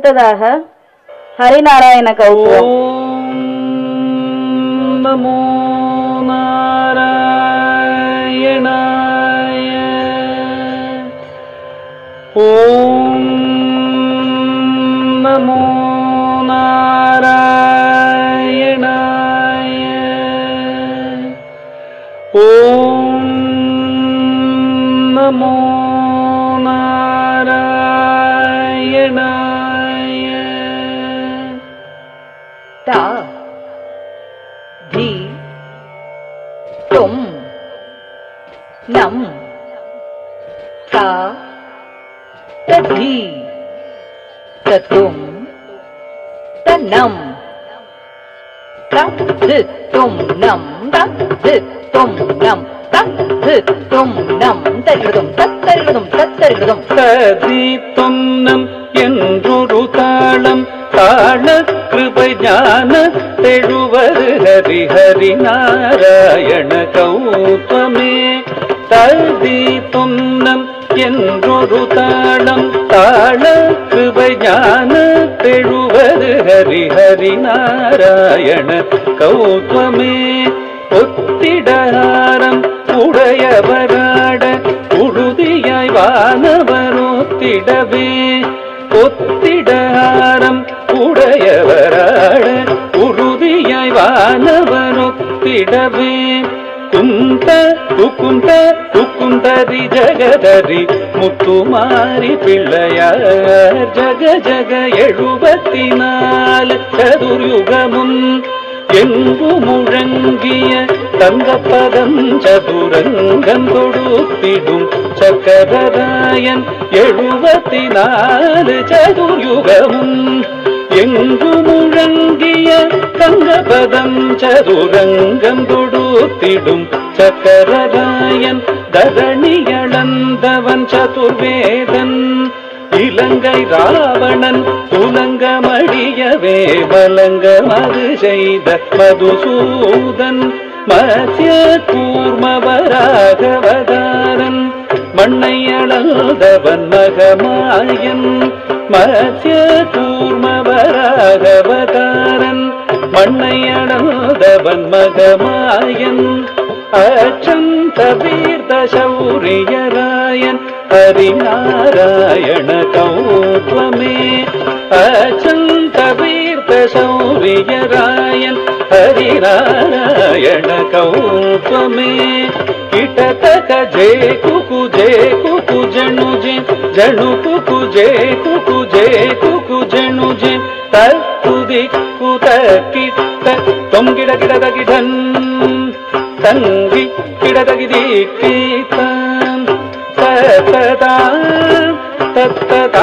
அடுத்ததாக ஹரிநாராயண கௌத்துவம். நமோ நாராயணாய. ஓம் நமோ நாராயணாய. ஓம் நமோ நாராயணாய. ता धी तुम नम ता तधी तुम तनम तुम नम तुम नम तुम नम तरिगदुम तरिगदुम तरिगदुम ததி தொன்னம் என்றொரு தாளம் தாள கிருபை ஞான தெழுவது ஹரி ஹரி நாராயண கௌதமே. ததி தொன்னம் என்றொரு தாளம் தாள கிருபை ஞான தெழுவது ஹரி ஹரி நாராயண கௌதமே. ஒத்திடாரம் உடையவராட உறுதியாய் வானவனொத்திடவே. ஒத்திடாரம் உடையவராட உறுதியாய் வானவனொத்திடவே. குந்த குக்குந்த குக்குந்தரி ஜகதரி முத்துமாரி பிள்ளையார் ஜக ஜக 74 சதுர்யுகமும் எங்கு முழங்கிய தங்கப்பதம் சதுரங்கம் கொடுத்திடும் சக்கரராயன் 74 சதுர்யுகமும் எங்கு முழங்கிய தங்கப்பதம் சதுரங்கம் கொடுத்திடும் சக்கரராயன் தரணியளந்தவன் சதுர்வேதன். இலங்கை ராவணன் துலங்கமடியவே வலங்கமது செய்த மதுசூதன் மத்ய கூர்மவராகவதாரன் மண்ணை அளந்தவன் மகமாயன். மத்ய கூர்மவராகவதாரன் மண்ணை அளந்தவன் மகமாயன். அச்சந்த வீர்த்த சௌரியராயன் ஹரிநாராயண கௌத்வமே. அச்சந்த வீர்த்த சௌரியராயன் ஹரிநாராயண கௌத்வமே. ಕಿಟತಕ ಜೇ ಕುಕು ಜಣು ಜೆ ಜಣು ಕುಕು ಜೇ ಜಣು ಜೆ ತತ್ತು ದಿಕ್ಕು ತಕ್ಕಿಟ್ಟ ತೊಂ ಗಿಡ ಗಿಡದ ಗಿಡನ್ ತಂಗಿ ಗಿಡದಗಿ ದಿಕ್ಕಿ ತತ್ತದ ತತ್ತದ